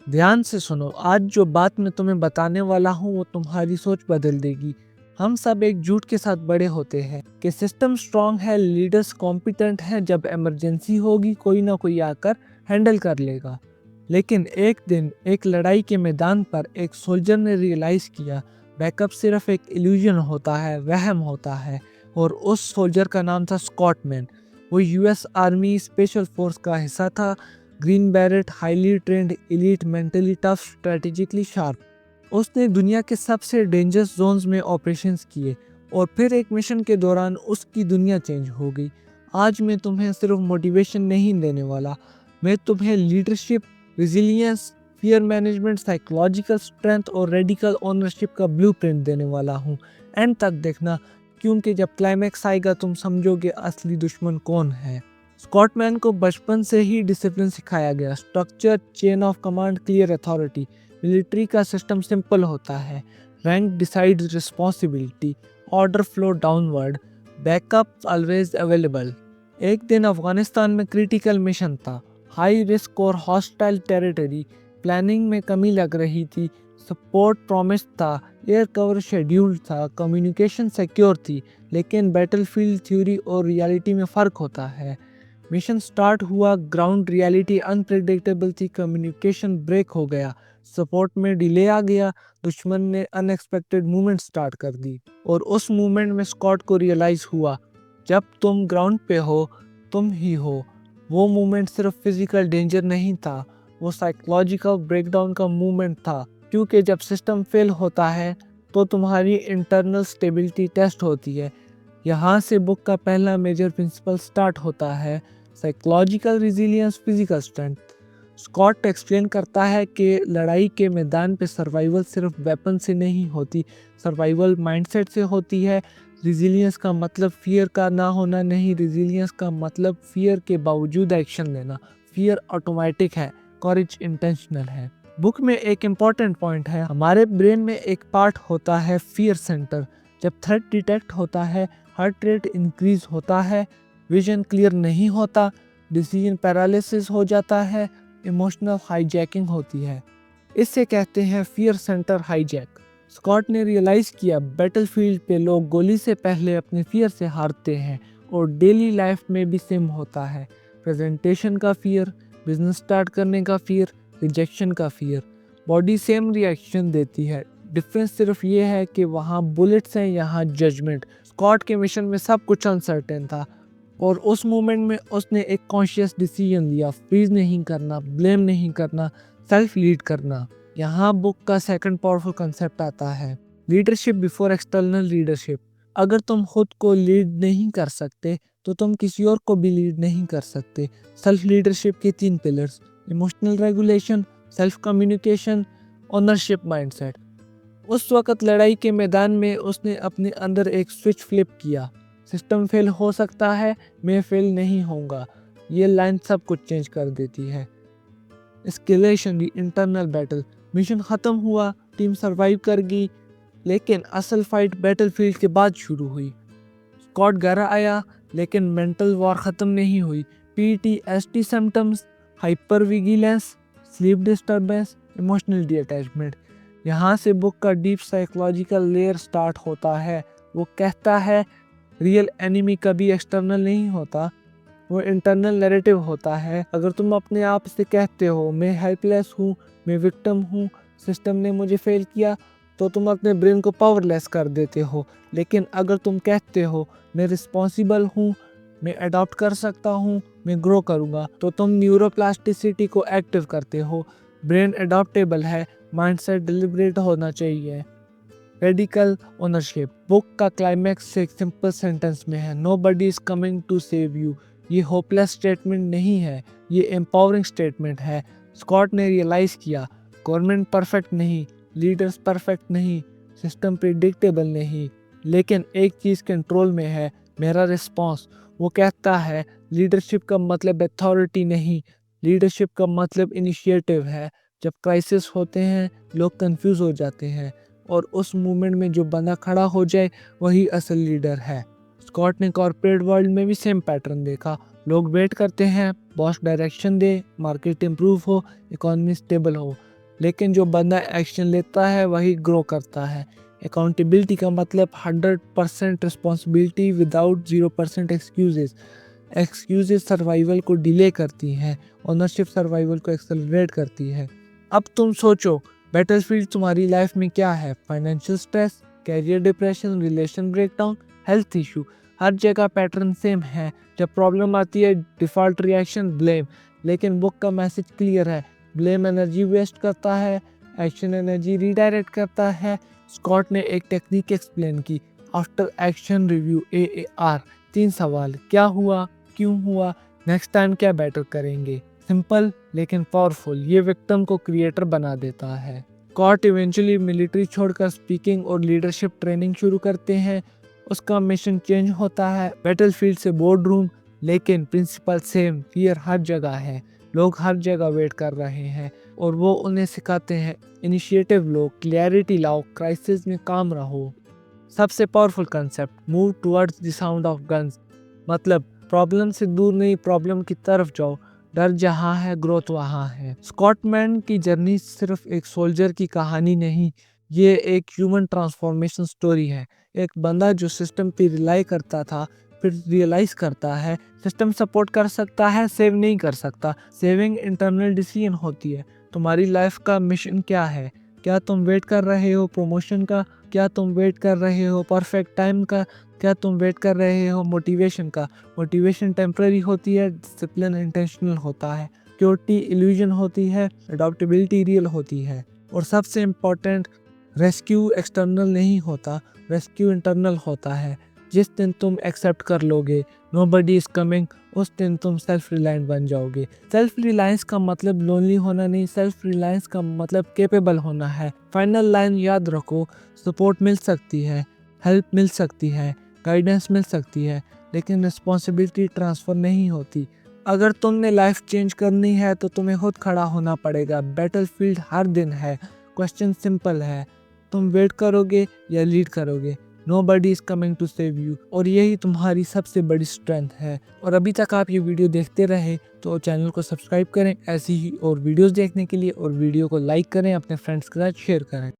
ध्यान से सुनो, आज जो बात मैं तुम्हें बताने वाला हूँ वो तुम्हारी सोच बदल देगी। हम सब एक झूठ के साथ बड़े होते हैं कि सिस्टम स्ट्रांग है, लीडर्स कॉम्पिटेंट हैं, जब इमरजेंसी होगी कोई ना कोई आकर हैंडल कर लेगा। लेकिन एक दिन एक लड़ाई के मैदान पर एक सोल्जर ने रियलाइज किया, बैकअप सिर्फ एक इल्यूजन होता है, वहम होता है। और उस सोल्जर का नाम था स्कॉटमैन। वो यूएस आर्मी स्पेशल फोर्स का हिस्सा था। Green beret, highly trained, elite, mentally tough, strategically sharp. उसने दुनिया के सबसे डेंजरस जोन्स में ऑपरेशंस किए और फिर एक मिशन के दौरान उसकी दुनिया चेंज हो गई। आज मैं तुम्हें सिर्फ मोटिवेशन नहीं देने वाला, मैं तुम्हें leadership, resilience, fear management, psychological strength और रेडिकल ओनरशिप का ब्लूप्रिंट देने वाला हूँ। एंड तक देखना, क्योंकि जब क्लाइमैक्स आएगा तुम समझोगे असली दुश्मन कौन है। स्कॉटमैन को बचपन से ही डिसिप्लिन सिखाया गया, structure, chain of command, clear authority. Military का सिस्टम सिंपल होता है, rank decides responsibility, order flow downward, backup always available. एक दिन अफगानिस्तान में क्रिटिकल मिशन था, हाई रिस्क और हॉस्टाइल टेरिटरी। प्लानिंग में कमी लग रही थी, सपोर्ट प्रॉमिस था, एयर कवर शेड्यूल था, कम्युनिकेशन सिक्योर थी। लेकिन बैटलफील्ड थ्योरी और रियलिटी में फ़र्क होता है। मिशन स्टार्ट हुआ, ग्राउंड रियलिटी अनप्रेडिक्टेबल थी, कम्युनिकेशन ब्रेक हो गया, सपोर्ट में डिले आ गया, दुश्मन ने अनएक्सपेक्टेड मूवमेंट स्टार्ट कर दी। और उस मूवमेंट में स्कॉट को रियलाइज हुआ, जब तुम ग्राउंड पे हो तुम ही हो। वो मूवमेंट सिर्फ फिजिकल डेंजर नहीं था, वो साइकोलॉजिकल ब्रेकडाउन का मूवमेंट था। क्योंकि जब सिस्टम फेल होता है तो तुम्हारी इंटरनल स्टेबिलिटी टेस्ट होती है। यहाँ से बुक का पहला मेजर प्रिंसिपल स्टार्ट होता है, psychological resilience, physical strength. Scott explain करता है कि लड़ाई के मैदान पे सर्वाइवल सिर्फ वेपन से नहीं होती, सर्वाइवल माइंडसेट से होती है। रिजिलियंस का मतलब फियर का ना होना नहीं, रिजिलियंस का मतलब फियर के बावजूद एक्शन लेना। फियर ऑटोमेटिक है, कॉरेज इंटेंशनल है। बुक में एक इम्पॉर्टेंट पॉइंट है, हमारे ब्रेन में एक पार्ट होता है फियर सेंटर। जब थ्रेट डिटेक्ट होता है, हार्ट रेट इंक्रीज होता है, विजन क्लियर नहीं होता, डिसीजन पैरालिसिस हो जाता है, इमोशनल हाईजैकिंग होती है। इससे कहते हैं फियर सेंटर हाईजैक। स्कॉट ने रियलाइज किया, बैटलफील्ड पे लोग गोली से पहले अपने फियर से हारते हैं और डेली लाइफ में भी सेम होता है। प्रेजेंटेशन का फियर, बिजनेस स्टार्ट करने का फियर, रिजेक्शन का फियर। बॉडी सेम रिएक्शन देती है, डिफरेंस सिर्फ ये है कि वहाँ बुलेट्स हैं, यहाँ जजमेंट। स्कॉट के मिशन में सब कुछ अनसर्टेन था और उस मोमेंट में उसने एक कॉन्शियस डिसीजन लिया, फ्रीज नहीं करना, ब्लेम नहीं करना, सेल्फ लीड करना। यहाँ बुक का सेकंड पावरफुल कंसेप्ट आता है, लीडरशिप बिफोर एक्सटर्नल लीडरशिप। अगर तुम खुद को लीड नहीं कर सकते तो तुम किसी और को भी लीड नहीं कर सकते। सेल्फ लीडरशिप के 3 pillars, emotional regulation, self communication, ownership mindset. उस वक्त लड़ाई के मैदान में उसने अपने अंदर एक स्विच फ्लिप किया, सिस्टम फेल हो सकता है, मैं फेल नहीं होऊंगा। ये लाइन सब कुछ चेंज कर देती है। एस्केलेशन, दी इंटरनल बैटल। मिशन खत्म हुआ, टीम सरवाइव कर गई, लेकिन असल फाइट बैटलफील्ड के बाद शुरू हुई। स्कॉट घर आया, लेकिन मेंटल वॉर खत्म नहीं हुई। PTSD symptoms, hyper vigilance, sleep disturbance, emotional detachment. यहाँ से बुक का डीप साइकोलॉजिकल लेयर स्टार्ट होता है। वो कहता है, रियल एनिमी कभी एक्सटर्नल नहीं होता, वो इंटरनल नैरेटिव होता है। अगर तुम अपने आप से कहते हो मैं हेल्पलेस हूँ, मैं विक्टिम हूँ, सिस्टम ने मुझे फेल किया, तो तुम अपने ब्रेन को पावरलेस कर देते हो। लेकिन अगर तुम कहते हो मैं रिस्पॉन्सिबल हूँ, मैं अडॉप्ट कर सकता हूँ, मैं ग्रो करूँगा, तो तुम न्यूरोप्लास्टिसिटी को एक्टिव करते हो। ब्रेन अडॉप्टेबल है, माइंडसेट डिलिब्रेट होना चाहिए। Radical ownership. बुक का क्लाइमैक्स एक सिंपल सेंटेंस में है, nobody is coming to save you. ये होपलेस स्टेटमेंट नहीं है, ये एम्पावरिंग स्टेटमेंट है। स्कॉट ने रियलाइज किया, गवर्नमेंट परफेक्ट नहीं, लीडर्स परफेक्ट नहीं, सिस्टम प्रिडिक्टेबल नहीं, लेकिन एक चीज़ कंट्रोल में है, मेरा रिस्पॉन्स। वो कहता है, लीडरशिप का मतलब अथॉरिटी नहीं, लीडरशिप का मतलब इनिशिएटिव है। जब क्राइसिस होते हैं लोग कंफ्यूज हो जाते हैं, और उस मूवमेंट में जो बंदा खड़ा हो जाए वही असल लीडर है। स्कॉट ने कॉर्पोरेट वर्ल्ड में भी सेम पैटर्न देखा, लोग वेट करते हैं, बॉस डायरेक्शन दे, मार्केट इंप्रूव हो, इकोनॉमी स्टेबल हो, लेकिन जो बंदा एक्शन लेता है वही ग्रो करता है। अकाउंटेबिलिटी का मतलब 100% responsibility without 0% excuses. Excuses survival को डिले करती हैं, ओनरशिप सर्वाइवल को एक्सेलरेट करती है। अब तुम सोचो, बैटलफील्ड तुम्हारी लाइफ में क्या है? Financial stress, career depression, relation breakdown, health issue. हर जगह पैटर्न सेम है। जब प्रॉब्लम आती है डिफ़ॉल्ट रिएक्शन ब्लेम, लेकिन बुक का मैसेज क्लियर है। ब्लेम एनर्जी वेस्ट करता है, एक्शन एनर्जी रीडायरेक्ट करता है। स्कॉट ने एक टेक्निक एक्सप्लेन की, आफ्टर एक्शन रिव्यू AAR। 3 सवाल, क्या हुआ, क्यों हुआ, नेक्स्ट टाइम क्या बेटर करेंगे। सिंपल लेकिन पावरफुल, ये विक्टिम को क्रिएटर बना देता है। स्कॉट इवेंचुअली मिलिट्री छोड़कर स्पीकिंग और लीडरशिप ट्रेनिंग शुरू करते हैं। उसका मिशन चेंज होता है, बैटलफील्ड से बोर्ड रूम, लेकिन प्रिंसिपल सेम, फियर हर जगह है, लोग हर जगह वेट कर रहे हैं और वो उन्हें सिखाते हैं इनिशिएटिव लो, क्लैरिटी लाओ, क्राइसिस में काम रहो। सबसे powerful concept, move towards the sound of guns. मतलब प्रॉब्लम से दूर नहीं, प्रॉब्लम की तरफ जाओ। डर जहाँ है ग्रोथ वहाँ है। स्कॉटमैन की जर्नी सिर्फ एक सोल्जर की कहानी नहीं, ये एक ह्यूमन ट्रांसफॉर्मेशन स्टोरी है। एक बंदा जो सिस्टम पे रिलाई करता था, फिर रियलाइज करता है सिस्टम सपोर्ट कर सकता है, सेव नहीं कर सकता। सेविंग इंटरनल डिसीजन होती है। तुम्हारी लाइफ का मिशन क्या है? क्या तुम वेट कर रहे हो प्रमोशन का? क्या तुम वेट कर रहे हो परफेक्ट टाइम का? क्या तुम वेट कर रहे हो मोटिवेशन का? मोटिवेशन टेम्पररी होती है, डिसिप्लिन इंटेंशनल होता है, सिक्योरिटी इल्यूजन होती है, अडॉप्टेबिलिटी रियल होती है। और सबसे इम्पोर्टेंट, रेस्क्यू एक्सटर्नल नहीं होता, रेस्क्यू इंटरनल होता है। जिस दिन तुम एक्सेप्ट कर लोगे नोबडी इज कमिंग, उस दिन तुम सेल्फ रिलायंट बन जाओगे। सेल्फ रिलायंस का मतलब लोनली होना नहीं, सेल्फ रिलायंस का मतलब केपेबल होना है। फाइनल लाइन याद रखो, सपोर्ट मिल सकती है, हेल्प मिल सकती है, गाइडेंस मिल सकती है, लेकिन रिस्पॉन्सिबिलिटी ट्रांसफ़र नहीं होती। अगर तुमने लाइफ चेंज करनी है तो तुम्हें खुद खड़ा होना पड़ेगा। बैटलफील्ड हर दिन है। क्वेश्चन सिंपल है, तुम वेट करोगे या लीड करोगे? Nobody is coming to save you। और यही तुम्हारी सबसे बड़ी स्ट्रेंथ है। और अभी तक आप ये वीडियो देखते रहे तो चैनल को सब्सक्राइब करें ऐसी ही और वीडियोस देखने के लिए, और वीडियो को लाइक करें, अपने फ्रेंड्स के साथ शेयर करें।